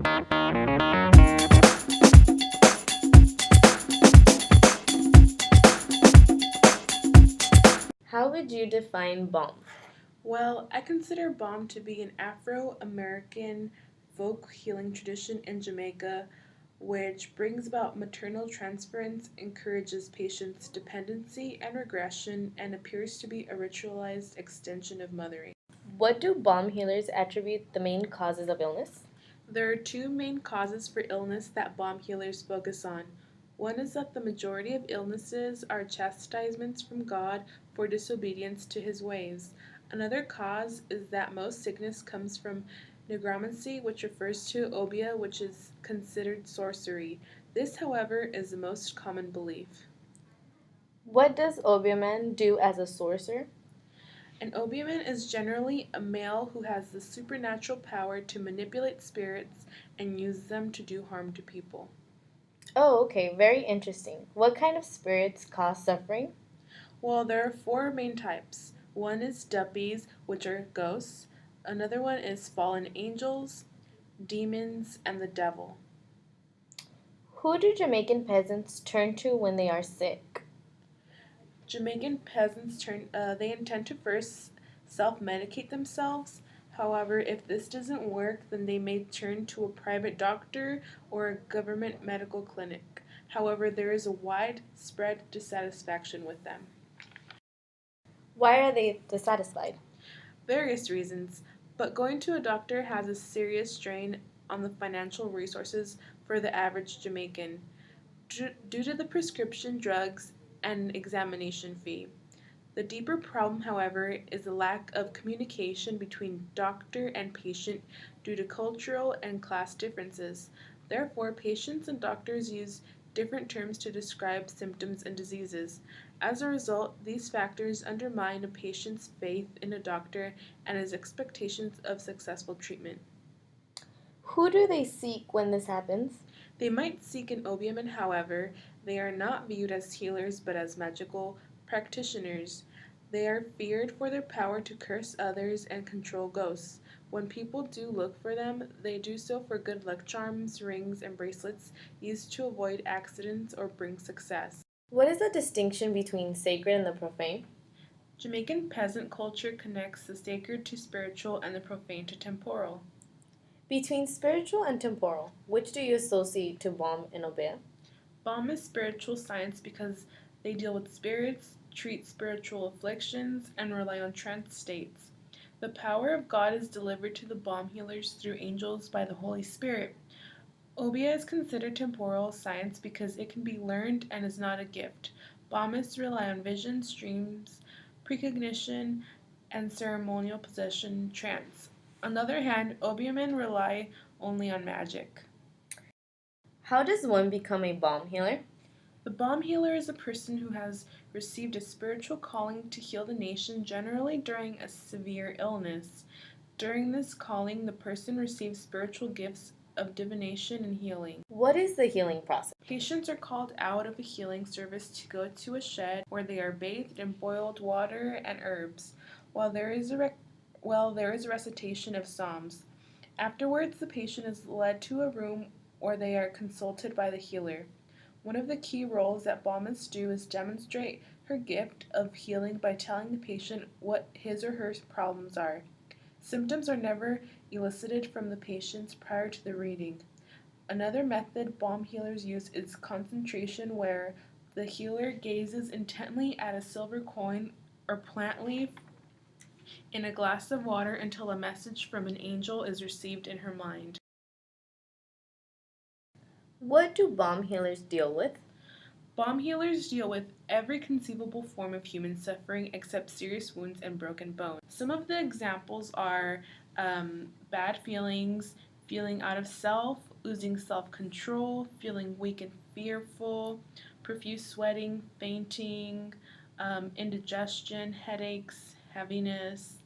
How would you define balm? Well, I consider balm to be an Afro-American folk healing tradition in Jamaica, which brings about maternal transference, encourages patients' dependency and regression, and appears to be a ritualized extension of mothering. What do balm healers attribute the main causes of illness? There are two main causes for illness that balm healers focus on. One is that the majority of illnesses are chastisements from God for disobedience to his ways. Another cause is that most sickness comes from necromancy, which refers to obia, which is considered sorcery. This, however, is the most common belief. What does Obeahman do as a sorcerer? An obeahman is generally a male who has the supernatural power to manipulate spirits and use them to do harm to people. Oh, okay, very interesting. What kind of spirits cause suffering? Well, there are four main types. One is duppies, which are ghosts. Another one is fallen angels, demons, and the devil. Who do Jamaican peasants turn to when they are sick? Jamaican peasants they intend to first self-medicate themselves. However, if this doesn't work, then they may turn to a private doctor or a government medical clinic. However, there is a widespread dissatisfaction with them. Why are they dissatisfied? Various reasons, but going to a doctor has a serious strain on the financial resources for the average Jamaican due to the prescription drugs and examination fee. The deeper problem, however, is the lack of communication between doctor and patient due to cultural and class differences. Therefore, patients and doctors use different terms to describe symptoms and diseases. As a result, these factors undermine a patient's faith in a doctor and his expectations of successful treatment. Who do they seek when this happens? They might seek an obeahman, however, they are not viewed as healers but as magical practitioners. They are feared for their power to curse others and control ghosts. When people do look for them, they do so for good luck charms, rings, and bracelets used to avoid accidents or bring success. What is the distinction between sacred and the profane? Jamaican peasant culture connects the sacred to spiritual and the profane to temporal. Between spiritual and temporal, which do you associate to balm and Obeah? Balm is spiritual science because they deal with spirits, treat spiritual afflictions, and rely on trance states. The power of God is delivered to the balm healers through angels by the Holy Spirit. Obia is considered temporal science because it can be learned and is not a gift. Balmists rely on visions, dreams, precognition, and ceremonial possession trance. On the other hand, Obeahmen rely only on magic. How does one become a balm healer? The balm healer is a person who has received a spiritual calling to heal the nation, generally during a severe illness. During this calling, the person receives spiritual gifts of divination and healing. What is the healing process? Patients are called out of a healing service to go to a shed where they are bathed in boiled water and herbs, while there is a recitation of psalms. Afterwards, the patient is led to a room where they are consulted by the healer. One of the key roles that balmists do is demonstrate her gift of healing by telling the patient what his or her problems are. Symptoms are never elicited from the patients prior to the reading. Another method balm healers use is concentration, where the healer gazes intently at a silver coin or plant leaf in a glass of water until a message from an angel is received in her mind. What do balm healers deal with? Balm healers deal with every conceivable form of human suffering except serious wounds and broken bones. Some of the examples are bad feelings, feeling out of self, losing self control, feeling weak and fearful, profuse sweating, fainting, indigestion, headaches, heaviness,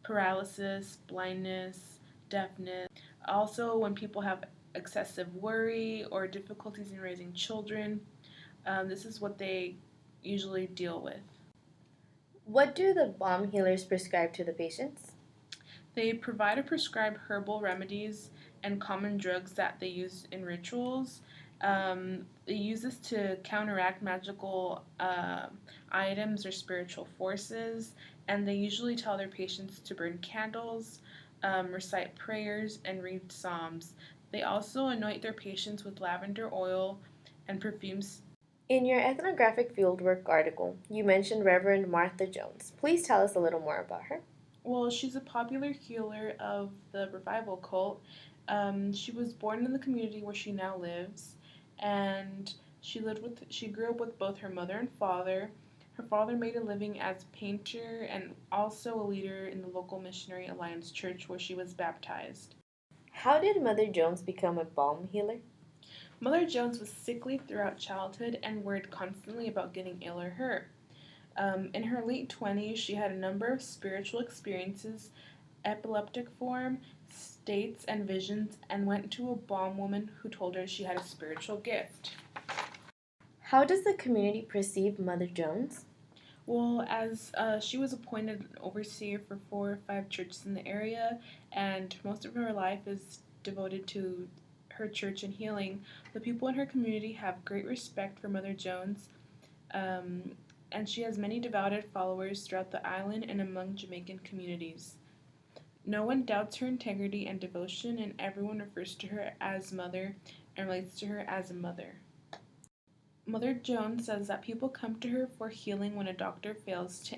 paralysis, blindness, deafness. Also, when people have excessive worry or difficulties in raising children, this is what they usually deal with. What do the balm healers prescribe to the patients? They provide or prescribe herbal remedies and common drugs that they use in rituals. They use this to counteract magical items or spiritual forces, and they usually tell their patients to burn candles, recite prayers, and read psalms. They also anoint their patients with lavender oil and perfumes. In your ethnographic fieldwork article, you mentioned Reverend Martha Jones. Please tell us a little more about her. Well, she's a popular healer of the revival cult. She was born in the community where she now lives, and she grew up with both her mother and father. Her father made a living as a painter and also a leader in the local Missionary Alliance church where she was baptized. How did Mother Jones become a balm healer? Mother Jones was sickly throughout childhood and worried constantly about getting ill or hurt. In her late 20s, she had a number of spiritual experiences, epileptic form, states, and visions, and went to a balm woman who told her she had a spiritual gift. How does the community perceive Mother Jones? Well, as she was appointed an overseer for 4 or 5 churches in the area, and most of her life is devoted to her church and healing, the people in her community have great respect for Mother Jones, um, and she has many devoted followers throughout the island and among Jamaican communities. No one doubts her integrity and devotion, and everyone refers to her as Mother and relates to her as a mother. Mother Jones says that people come to her for healing when a doctor fails to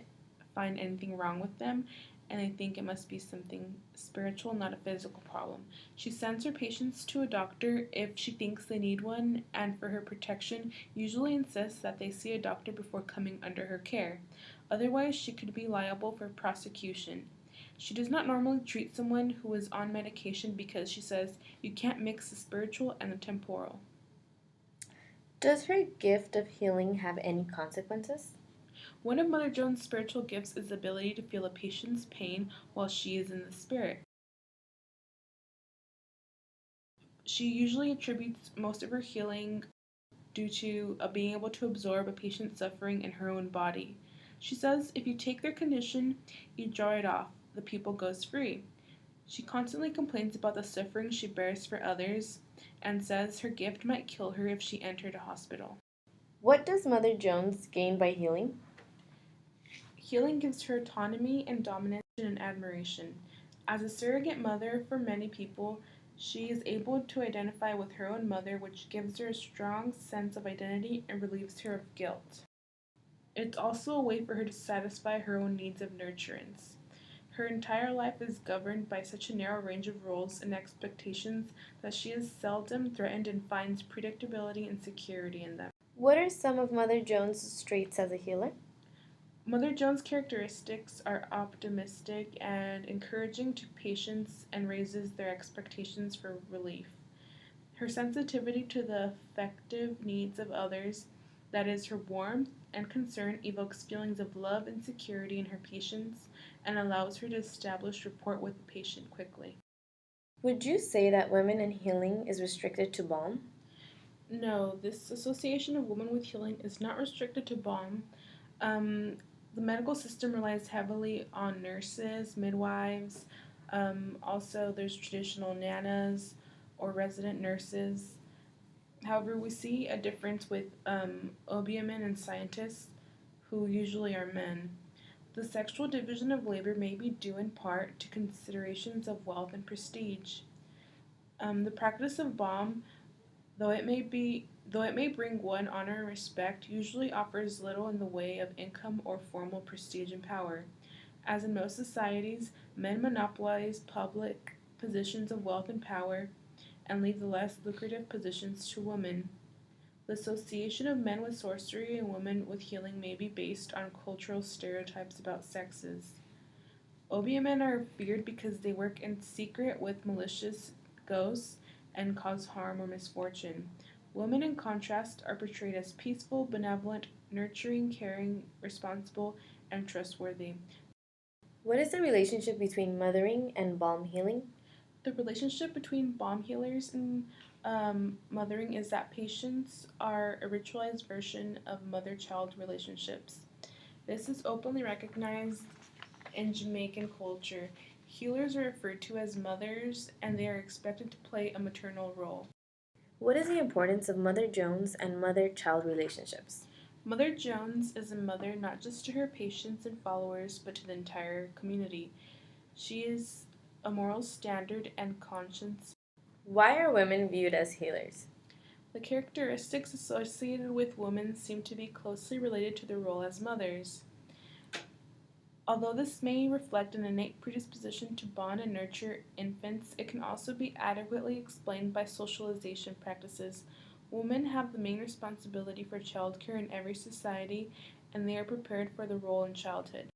find anything wrong with them and they think it must be something spiritual, not a physical problem. She sends her patients to a doctor if she thinks they need one, and for her protection, usually insists that they see a doctor before coming under her care. Otherwise, she could be liable for prosecution. She does not normally treat someone who is on medication because she says you can't mix the spiritual and the temporal. Does her gift of healing have any consequences? One of Mother Jones' spiritual gifts is the ability to feel a patient's pain while she is in the spirit. She usually attributes most of her healing due to being able to absorb a patient's suffering in her own body. She says if you take their condition, you draw it off, the pupil goes free. She constantly complains about the suffering she bears for others and says her gift might kill her if she entered a hospital. What does Mother Jones gain by healing? Healing gives her autonomy and dominance and admiration. As a surrogate mother for many people, she is able to identify with her own mother, which gives her a strong sense of identity and relieves her of guilt. It's also a way for her to satisfy her own needs of nurturance. Her entire life is governed by such a narrow range of rules and expectations that she is seldom threatened and finds predictability and security in them. What are some of Mother Jones' traits as a healer? Mother Jones' characteristics are optimistic and encouraging to patients and raises their expectations for relief. Her sensitivity to the affective needs of others, that is, her warmth and concern, evokes feelings of love and security in her patients and allows her to establish rapport with the patient quickly. Would you say that women in healing is restricted to balm? No, this association of women with healing is not restricted to balm. Um, the medical system relies heavily on nurses, midwives. Also, there's traditional nanas or resident nurses. However, we see a difference with OBMN and scientists, who usually are men. The sexual division of labor may be due in part to considerations of wealth and prestige. The practice of balm, though it may bring one honor and respect, usually offers little in the way of income or formal prestige and power. As in most societies, men monopolize public positions of wealth and power and leave the less lucrative positions to women. The association of men with sorcery and women with healing may be based on cultural stereotypes about sexes. OBMN are feared because they work in secret with malicious ghosts and cause harm or misfortune. Women, in contrast, are portrayed as peaceful, benevolent, nurturing, caring, responsible, and trustworthy. What is the relationship between mothering and balm healing? The relationship between balm healers and mothering is that patients are a ritualized version of mother child relationships. This is openly recognized in Jamaican culture. Healers are referred to as mothers, and they are expected to play a maternal role. What is the importance of Mother Jones and mother-child relationships? Mother Jones is a mother not just to her patients and followers, but to the entire community. She is a moral standard and conscience. Why are women viewed as healers? The characteristics associated with women seem to be closely related to their role as mothers. Although this may reflect an innate predisposition to bond and nurture infants, it can also be adequately explained by socialization practices. Women have the main responsibility for childcare in every society, and they are prepared for the role in childhood.